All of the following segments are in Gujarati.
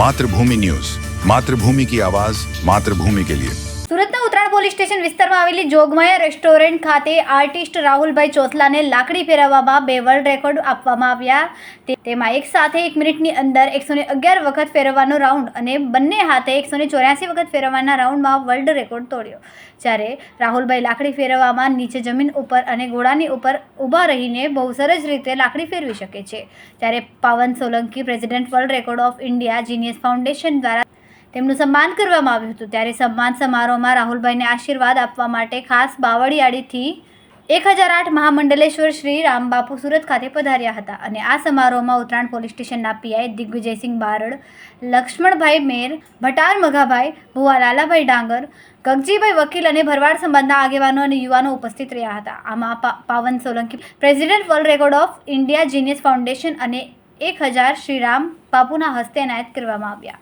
मातृभूमि न्यूज, मातृभूमि की आवाज, मातृभूमि के लिए। સુરતના ઉત્તરાયણ પોલીસ સ્ટેશન વિસ્તારમાં આવેલી જોગમાયા રેસ્ટોરન્ટ ખાતે આર્ટિસ્ટ રાહુલભાઈ ચોસલાને લાકડી ફેરવવામાં 2 વર્લ્ડ રેકોર્ડ આપવામાં આવ્યા। તેમાં એક સાથે 1 મિનિટની અંદર 111 વખત ફેરવવાનો રાઉન્ડ અને બંને હાથે 184 વખત ફેરવવાના રાઉન્ડમાં વર્લ્ડ રેકોર્ડ તોડ્યો। જ્યારે રાહુલભાઈ લાકડી ફેરવવામાં નીચે જમીન ઉપર અને ઘોડાની ઉપર ઊભા રહીને બહુ સરસ રીતે લાકડી ફેરવી શકે છે। ત્યારે પાવન Solanki president world record of India genius foundation દ્વારા તેમનું સન્માન કરવામાં આવ્યું હતું। ત્યારે સન્માન સમારોહમાં રાહુલભાઈને આશીર્વાદ આપવા માટે ખાસ બાવળિયાળીથી 1008 મહામંડલેશ્વર શ્રી રામબાપુ સુરત ખાતે પધાર્યા હતા અને આ સમારોહમાં ઉત્તરાયણ પોલીસ સ્ટેશનના પીઆઈ દિગ્વિજયસિંહ બારડ, લક્ષ્મણભાઈ મેર, ભટાર મઘાભાઈ, ભુવા લાલાભાઈ ડાંગર, ગગજીભાઈ વકીલ અને ભરવાડ સમાજના આગેવાનો અને યુવાનો ઉપસ્થિત રહ્યા હતા। આમાં પાવન Solanki president world record of India genius foundation અને 1000 શ્રી રામ બાપુના હસ્તે એનાયત કરવામાં આવ્યા।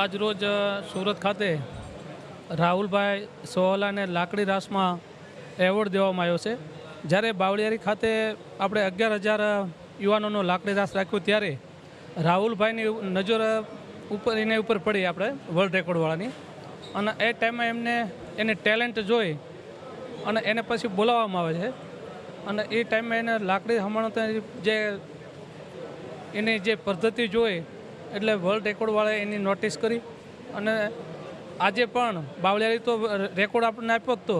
આજ રોજ સુરત ખાતે રાહુલભાઈ સોહલાને લાકડી રાસમાં એવોર્ડ દેવામાં આવ્યો છે। જ્યારે બાવળિયારી ખાતે આપણે 11,000 યુવાનોનો લાકડી રાસ રાખ્યો ત્યારે રાહુલભાઈની નજર એની ઉપર પડી આપણે વર્લ્ડ રેકોર્ડવાળાની, અને એ ટાઈમે એની ટેલેન્ટ જોઈ અને એને પછી બોલાવવામાં આવે છે અને એ ટાઈમે એને લાકડી હમણાં જે એની જે પદ્ધતિ જોઈ એટલે વર્લ્ડ રેકોર્ડવાળાએ એની નોટિસ કરી અને આજે પણ બાવળિયારી તો રેકોર્ડ આપણને આપ્યો જ તો,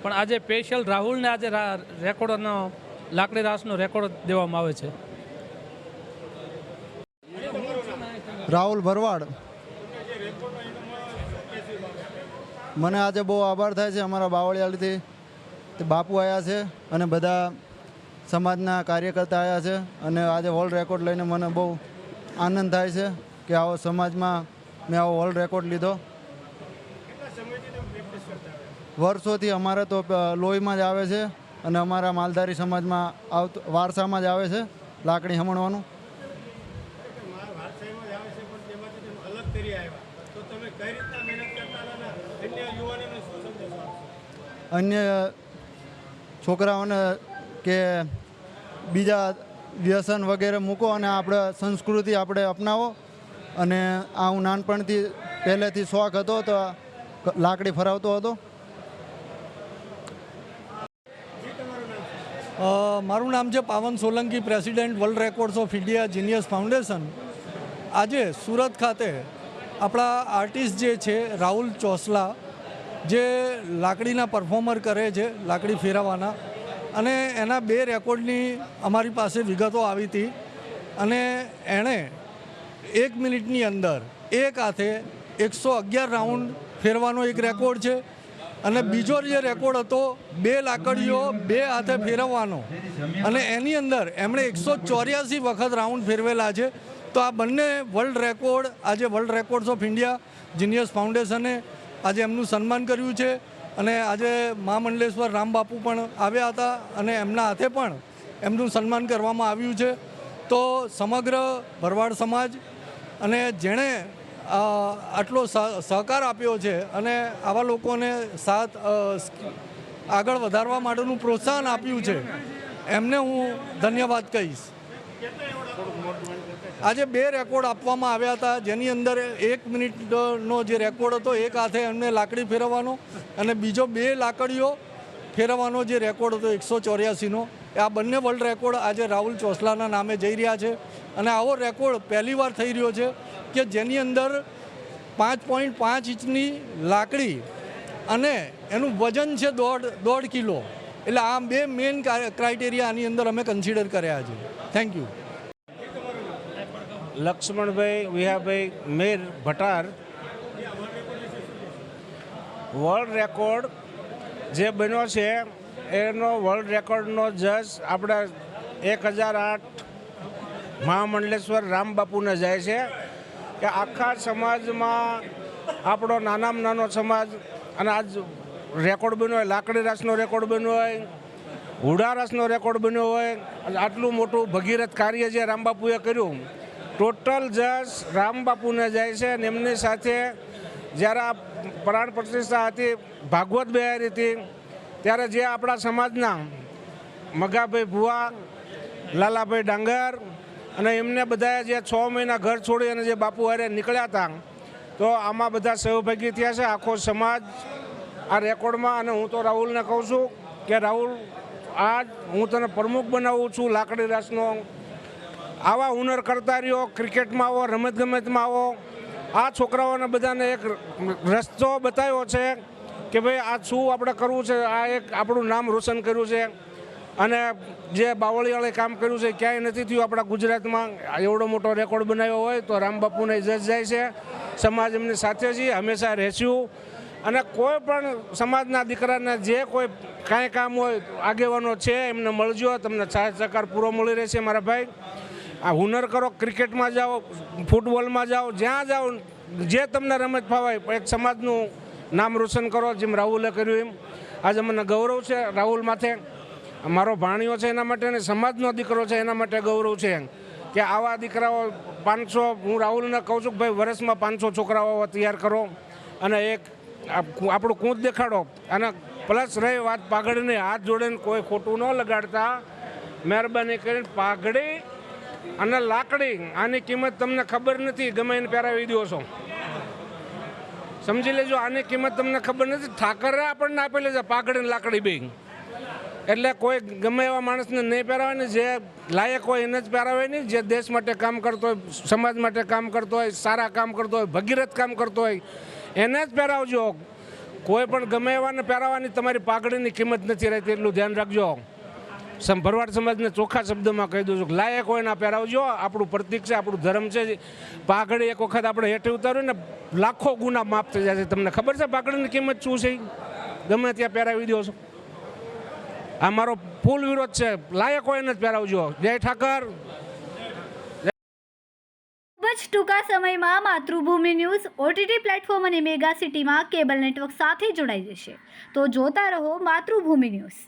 પણ આજે સ્પેશિયલ રાહુલને આજે રેકોર્ડનો લાકડી રાસનો રેકોર્ડ દેવામાં આવે છે। રાહુલ ભરવાડ, મને આજે બહુ આભાર થાય છે અમારા બાવળિયાળીથી તે બાપુ આવ્યા છે અને બધા સમાજના કાર્યકર્તા આવ્યા છે અને આજે વર્લ્ડ રેકોર્ડ લઈને મને બહુ આનંદ થાય છે કે આવો સમાજમાં મેં આવો વર્લ્ડ રેકોર્ડ લીધો। વર્ષોથી અમારે તો લોહીમાં જ આવે છે અને અમારા માલધારી સમાજમાં વારસામાં જ આવે છે લાકડી હમણવાનું। અન્ય છોકરાઓને કે બીજા વ્યસન વગેરે મૂકો અને આપણે સંસ્કૃતિ આપણે અપનાવો। અને આ હું નાનપણથી પહેલેથી શોખ હતો તો લાકડી ફરાવતો હતો। મારું નામ છે પાવન Solanki, president world records of India genius foundation. આજે સુરત ખાતે આપણા આર્ટિસ્ટ જે છે રાહુલ ચોસલા, જે લાકડીના પરફોર્મર કરે છે, લાકડી ફેરવવાના, અને એના 2 રેકોર્ડની અમારી પાસે વિગતો આવી હતી અને એણે 1 મિનિટની અંદર એક હાથે 111 રાઉન્ડ ફેરવાનો એક રેકોર્ડ છે અને બીજો જે રેકોર્ડ હતો 2 લાકડીઓ 2 હાથે ફેરવવાનો અને એની અંદર એમણે 184 વખત રાઉન્ડ ફેરવેલા છે। તો આ બંને વર્લ્ડ રેકોર્ડ આજે world records of India genius ફાઉન્ડેશને આજે એમનું સન્માન કર્યું છે અને આજે મહામંડલેશ્વર રામબાપુ પણ આવ્યા હતા અને એમના હાથે પણ એમનું સન્માન કરવામાં આવ્યું છે। તો સમગ્ર ભરવાડ સમાજ અને જેણે આટલો સહકાર આપ્યો છે અને આવા લોકોને સાથ આગળ વધારવા માટેનું પ્રોત્સાહન આપ્યું છે, એમને હું ધન્યવાદ કહીશ। આજે 2 રેકોર્ડ આપવામાં આવ્યા હતા, જેની અંદર 1 મિનિટનો જે રેકોર્ડ હતો એક હાથે એમને લાકડી ફેરવવાનો અને બીજો 2 લાકડીઓ ફેરવવાનો જે રેકોર્ડ હતો 184નો। આ બંને વર્લ્ડ રેકોર્ડ આજે રાહુલ ચોસલાના નામે જઈ રહ્યા છે અને આવો રેકોર્ડ પહેલીવાર થઈ રહ્યો છે કે જેની અંદર 5.5 ઇંચની લાકડી અને એનું વજન છે 1.5 કિલો। એટલે આ 2 મેઇન ક્રાઇટેરિયા આની અંદર અમે કન્સિડર કર્યા છે। Thank you. Laxmanbhai Vihabhai Mer, Bhatar. World record જે બન્યો છે એનો વર્લ્ડ રેકોર્ડનો જજ આપણા 1008 મહામંડલેશ્વર રામબાપુને જાય છે કે આખા સમાજમાં આપણો નાનામાં નાનો સમાજ અને આજ રેકોર્ડ બન્યો હોય, લાકડી રાસનો રેકોર્ડ બન્યો હોય, હુડા રાસનો રેકોર્ડ બન્યો હોય, આટલું મોટું ભગીરથ કાર્ય જે રામબાપુએ કર્યું, ટોટલ જજ રામબાપુને જાય છે અને એમની સાથે જ્યારે આ પ્રાણ પ્રતિષ્ઠા હતી, ભાગવત બિહારી હતી, ત્યારે જે આપણા સમાજના મગાભાઈ ભુવા, લાલાભાઈ ડાંગર, અને એમને બધા જે 6 મહિના ઘર છોડી અને જે બાપુ હારે નીકળ્યા હતા, તો આમાં બધા સહભાગી થયા છે આખો સમાજ આ રેકોર્ડમાં. અને હું તો રાહુલને કહું છું કે રાહુલ, આજ હું તને પ્રમુખ બનાવું છું લાકડી રાસનો. આવા હુનર કરતા રહ્યો, ક્રિકેટમાં આવો, રમતગમતમાં આવો. આ છોકરાઓને બધાને એક રસ્તો બતાવ્યો છે કે ભાઈ આ શું આપણે કરવું છે. આ એક આપણું નામ રોશન કર્યું છે. અને જે બાવળિયાળે કામ કર્યું છે ક્યાંય નથી થયું આપણા ગુજરાતમાં. એવડો મોટો રેકોર્ડ બનાવ્યો હોય તો રામબાપુને જજ જાય છે. સમાજ એમની સાથે છીએ, હંમેશા રહેશું. અને કોઈ પણ સમાજના દીકરાને જે કોઈ કાંઈ કામ હોય, આગેવાનો છે એમને મળજો, તમને સાથ સહકાર પૂરો મળી રહેશે મારા ભાઈ. આ હુનર કરો, ક્રિકેટમાં જાઓ, ફૂટબોલમાં જાઓ, જ્યાં જાઓ, જે તમને રમત ફાવાય, એક સમાજનું નામ રોશન કરો જેમ રાહુલે કર્યું એમ. આજે મને ગૌરવ છે રાહુલ માથે. મારો ભાણિયો છે એના માટે ને સમાજનો દીકરો છે એના માટે ગૌરવ છે કે આવા દીકરાઓ 500, હું રાહુલને કહું છું કે ભાઈ વર્ષમાં 500 છોકરાઓ તૈયાર કરો અને એક આપણું કૂંચ દેખાડો. અને પ્લસ રહી વાત પાઘડીની, હાથ જોડીને કોઈ ખોટું ન લગાડતા. મહેરબાની કરીને પાઘડી અને લાકડી આની કિંમત તમને ખબર નથી, ગમે એને પહેરાવી દો છો, સમજી લેજો. આની કિંમત તમને ખબર નથી. ઠાકરે આપણને આપેલી છે પાઘડી ને લાકડી બે. એટલે કોઈ ગમે એવા માણસને નહીં પહેરાવે, જે લાયક હોય એને જ પહેરાવે નહીં. જે દેશ માટે કામ કરતો હોય, સમાજ માટે કામ કરતો હોય, સારા કામ કરતો હોય, ભગીરથ કામ કરતો હોય એને જ પહેરાવજો. કોઈ પણ ગમે એવાને પહેરાવવાની તમારી પાઘડીની કિંમત નથી રહેતી, એટલું ધ્યાન રાખજો. ભરવાડ સમાજને ચોખ્ખા શબ્દમાં કહી દઉં છું, લાયક હોય ના પહેરાવજો. આપણું પ્રતીક છે, આપણું ધર્મ છે. પાઘડી એક વખત આપણે હેઠે ઉતાર્યું ને લાખો ગુના માફ થઈ જાય છે. તમને ખબર છે પાઘડીની કિંમત શું છે? ગમે ત્યાં પહેરાવી દો છો. આ મારો ફૂલ વિરોધ છે. લાયક હોય ને જ પહેરાવજો. જય ઠાકર. ખૂબ જ ટૂંકા સમયમાં માતૃભૂમિ ન્યૂઝ OTT પ્લેટફોર્મ અને મેગા સિટીમાં કેબલ નેટવર્ક સાથે જોડાઈ જશે. તો જોતા રહો માતૃભૂમિ ન્યૂઝ.